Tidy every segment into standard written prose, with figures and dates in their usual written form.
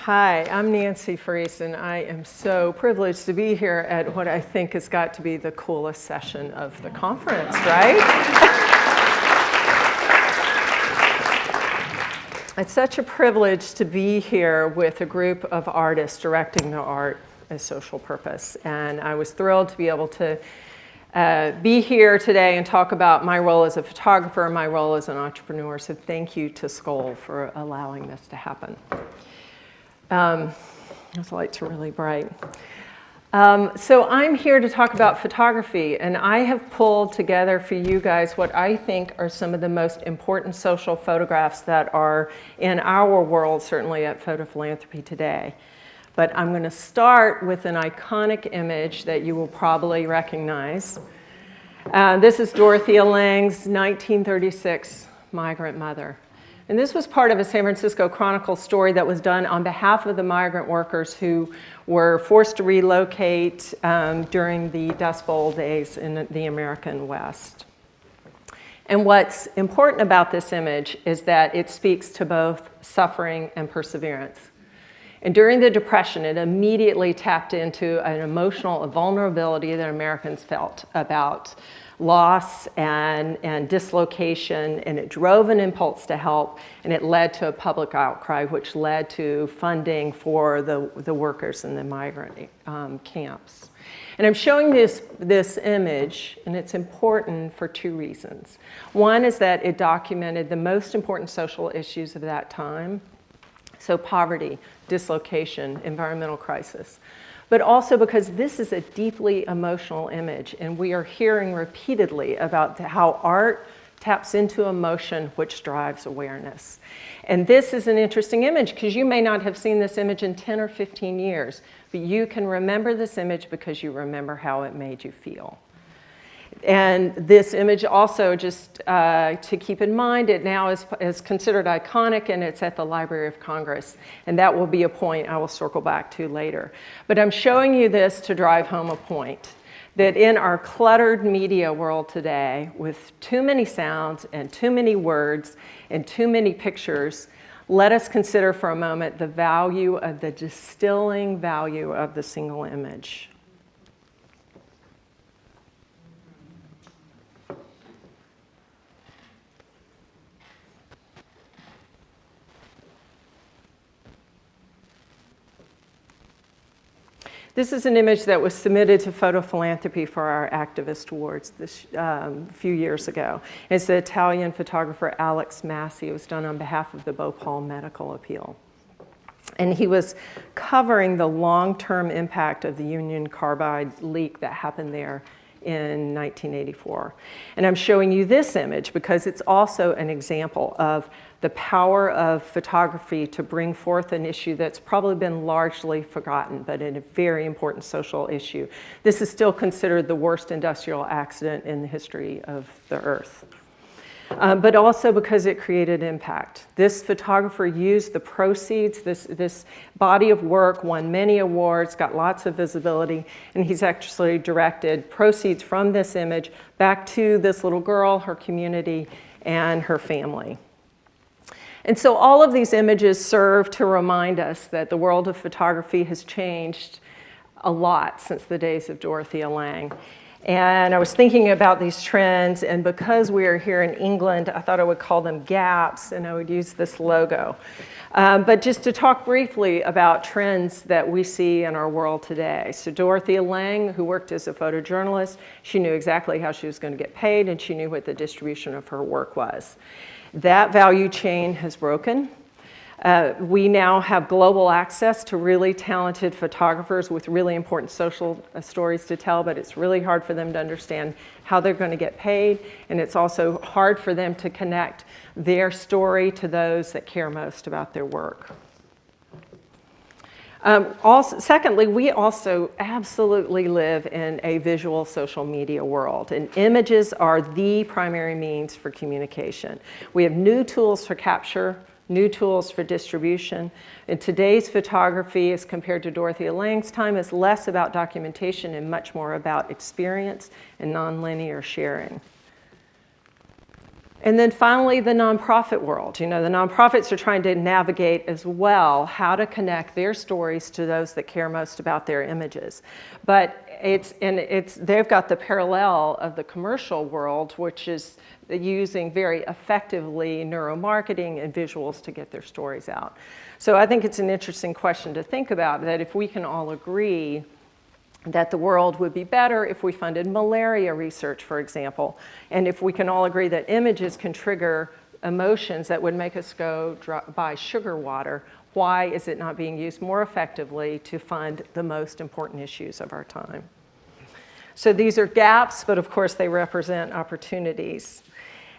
Hi, I'm Nancy Farese, and I am so privileged to be here at what I think has got to be the coolest session of the conference, right? It's such a privilege to be here with a group of artists directing the art as social purpose, and I was thrilled to be able to be here today and talk about my role as a photographer and my role as an entrepreneur. So thank you to Skoll for allowing this to happen. Those lights are really bright. So I'm here to talk about photography, and I have pulled together for you guys what I think are some of the most important social photographs that are in our world, certainly at PhotoPhilanthropy today. But I'm going to start with an iconic image that you will probably recognize. This is Dorothea Lange's 1936 Migrant Mother. And this was part of a San Francisco Chronicle story that was done on behalf of the migrant workers who were forced to relocate during the Dust Bowl days in the American West. And what's important about this image is that it speaks to both suffering and perseverance. And during the Depression, it immediately tapped into an emotional vulnerability that Americans felt about loss and dislocation, and it drove an impulse to help, and it led to a public outcry, which led to funding for the workers in the migrant camps. And I'm showing this image, and it's important for two reasons. One is that it documented the most important social issues of that time, so poverty, dislocation, environmental crisis. But also because this is a deeply emotional image, and we are hearing repeatedly about how art taps into emotion, which drives awareness. And this is an interesting image because you may not have seen this image in 10 or 15 years, but you can remember this image because you remember how it made you feel. And this image also, just to keep in mind, it now is considered iconic, and it's at the Library of Congress. And that will be a point I will circle back to later. But I'm showing you this to drive home a point, that in our cluttered media world today, with too many sounds and too many words and too many pictures, let us consider for a moment the value of the distilling value of the single image. This is an image that was submitted to PhotoPhilanthropy for our Activist Awards a few years ago. It's the Italian photographer Alex Massi. It was done on behalf of the Bhopal Medical Appeal. And he was covering the long-term impact of the Union Carbide leak that happened there in 1984. And I'm showing you this image because it's also an example of the power of photography to bring forth an issue that's probably been largely forgotten, but a very important social issue. This is still considered the worst industrial accident in the history of the Earth. But also because it created impact. This photographer used the proceeds, this body of work, won many awards, got lots of visibility, and he's actually directed proceeds from this image back to this little girl, her community, and her family. And so all of these images serve to remind us that the world of photography has changed a lot since the days of Dorothea Lange. And I was thinking about these trends, and because we are here in England, I thought I would call them gaps, and I would use this logo. But just to talk briefly about trends that we see in our world today. So Dorothea Lange, who worked as a photojournalist, she knew exactly how she was going to get paid, and she knew what the distribution of her work was. That value chain has broken. We now have global access to really talented photographers with really important social stories to tell, but it's really hard for them to understand how they're going to get paid, and it's also hard for them to connect their story to those that care most about their work. Secondly, we also absolutely live in a visual social media world, and images are the primary means for communication. We have new tools for capture, new tools for distribution. And today's photography, as compared to Dorothea Lange's time, is less about documentation and much more about experience and nonlinear sharing. And then finally, the nonprofit world. You know, the nonprofits are trying to navigate as well how to connect their stories to those that care most about their images. But they've got the parallel of the commercial world, which is using very effectively neuromarketing and visuals to get their stories out. So I think it's an interesting question to think about, that if we can all agree that the world would be better if we funded malaria research, for example, and if we can all agree that images can trigger emotions that would make us go buy sugar water, why is it not being used more effectively to fund the most important issues of our time? So these are gaps, but of course they represent opportunities.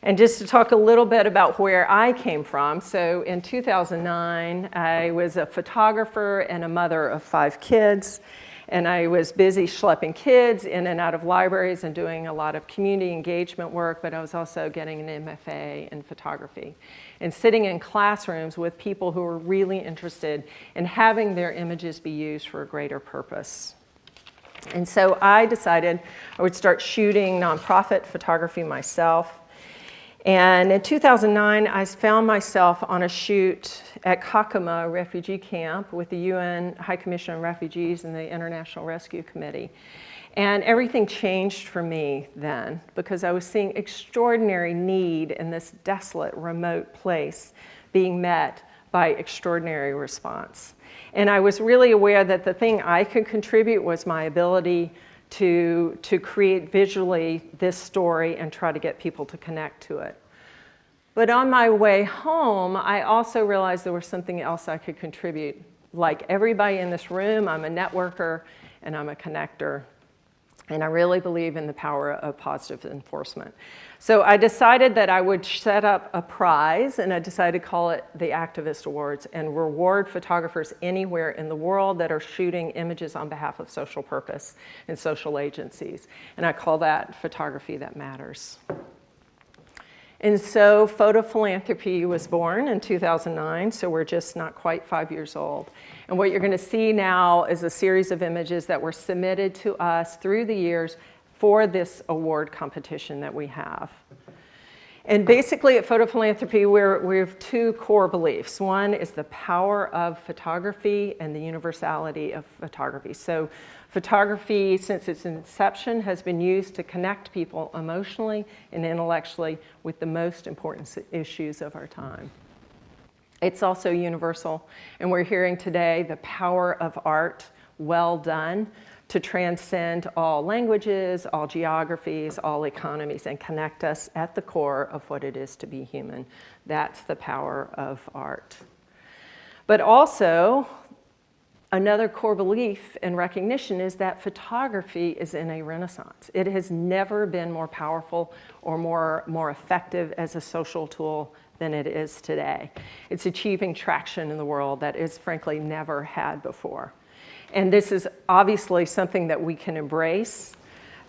And just to talk a little bit about where I came from, so in 2009, I was a photographer and a mother of 5 kids. And I was busy schlepping kids in and out of libraries and doing a lot of community engagement work, but I was also getting an MFA in photography and sitting in classrooms with people who were really interested in having their images be used for a greater purpose. And so I decided I would start shooting nonprofit photography myself. And in 2009, I found myself on a shoot at Kakuma refugee camp with the UN High Commission on Refugees and the International Rescue Committee. And everything changed for me then, because I was seeing extraordinary need in this desolate, remote place being met by extraordinary response. And I was really aware that the thing I could contribute was my ability to create visually this story and try to get people to connect to it. But on my way home, I also realized there was something else I could contribute. Like everybody in this room, I'm a networker and I'm a connector. And I really believe in the power of positive enforcement. So I decided that I would set up a prize, and I decided to call it the Activist Awards, and reward photographers anywhere in the world that are shooting images on behalf of social purpose and social agencies. And I call that Photography That Matters. And so PhotoPhilanthropy was born in 2009, so we're just not quite 5 years old. And what you're going to see now is a series of images that were submitted to us through the years for this award competition that we have. And basically at PhotoPhilanthropy, we have 2 core beliefs. One is the power of photography and the universality of photography. So photography, since its inception, has been used to connect people emotionally and intellectually with the most important issues of our time. It's also universal, and we're hearing today the power of art, well done, to transcend all languages, all geographies, all economies, and connect us at the core of what it is to be human. That's the power of art. But also, another core belief and recognition is that photography is in a renaissance. It has never been more powerful or more effective as a social tool than it is today. It's achieving traction in the world that it's frankly never had before. And this is obviously something that we can embrace.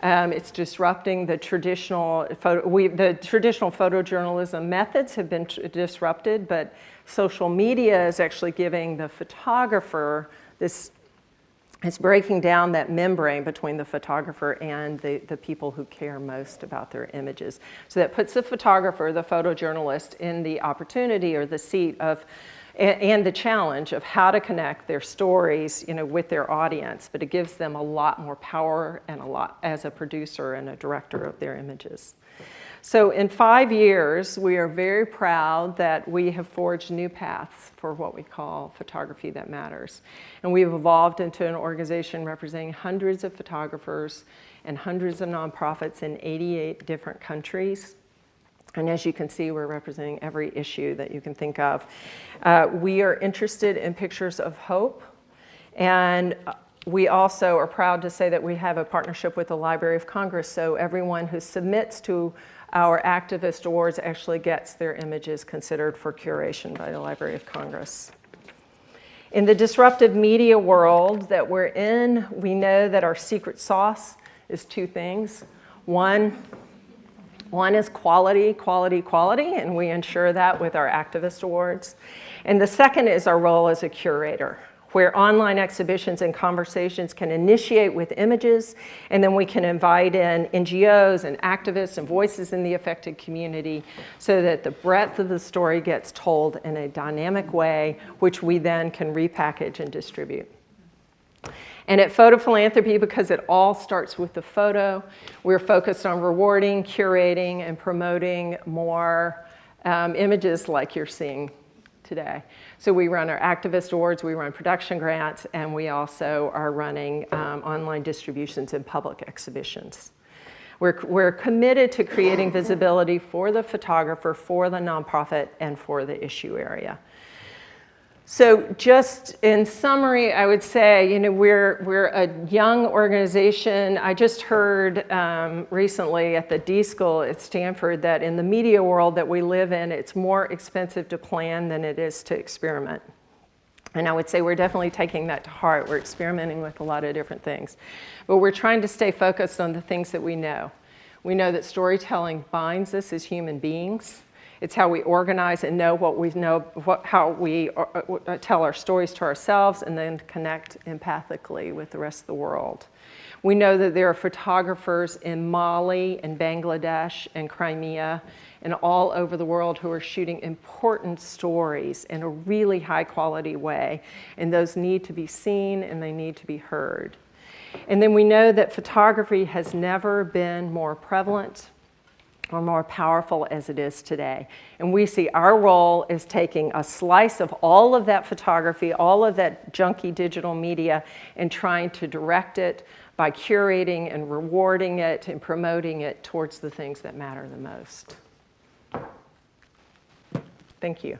It's disrupting the traditional photojournalism methods have been disrupted, but social media is actually giving the photographer this, it's breaking down that membrane between the photographer and the people who care most about their images. So that puts the photographer, the photojournalist, in the opportunity or the seat of and the challenge of how to connect their stories, with their audience, but it gives them a lot more power and a lot as a producer and a director of their images. So in 5 years, we are very proud that we have forged new paths for what we call Photography That Matters. And we've evolved into an organization representing hundreds of photographers and hundreds of nonprofits in 88 different countries. And as you can see, we're representing every issue that you can think of. We are interested in pictures of hope. And we also are proud to say that we have a partnership with the Library of Congress. So everyone who submits to our Activist Awards actually gets their images considered for curation by the Library of Congress. In the disruptive media world that we're in, we know that our secret sauce is 2 things. One is quality, quality, quality, and we ensure that with our Activist Awards. And the second is our role as a curator. where online exhibitions and conversations can initiate with images, and then we can invite in NGOs and activists and voices in the affected community so that the breadth of the story gets told in a dynamic way, which we then can repackage and distribute. And at PhotoPhilanthropy, because it all starts with the photo, we're focused on rewarding, curating, and promoting more images like you're seeing today. So we run our activist awards, we run production grants, and we also are running online distributions and public exhibitions. We're committed to creating visibility for the photographer, for the nonprofit, and for the issue area. So just in summary, I would say, we're a young organization. I just heard recently at the D School at Stanford that in the media world that we live in, it's more expensive to plan than it is to experiment. And I would say we're definitely taking that to heart. We're experimenting with a lot of different things. But we're trying to stay focused on the things that we know. We know that storytelling binds us as human beings. It's how we organize and know what we know, how we tell our stories to ourselves and then connect empathically with the rest of the world. We know that there are photographers in Mali and Bangladesh and Crimea and all over the world who are shooting important stories in a really high quality way. And those need to be seen and they need to be heard. And then we know that photography has never been more prevalent or more powerful as it is today. And we see our role is taking a slice of all of that photography, all of that junky digital media, and trying to direct it by curating and rewarding it and promoting it towards the things that matter the most. Thank you.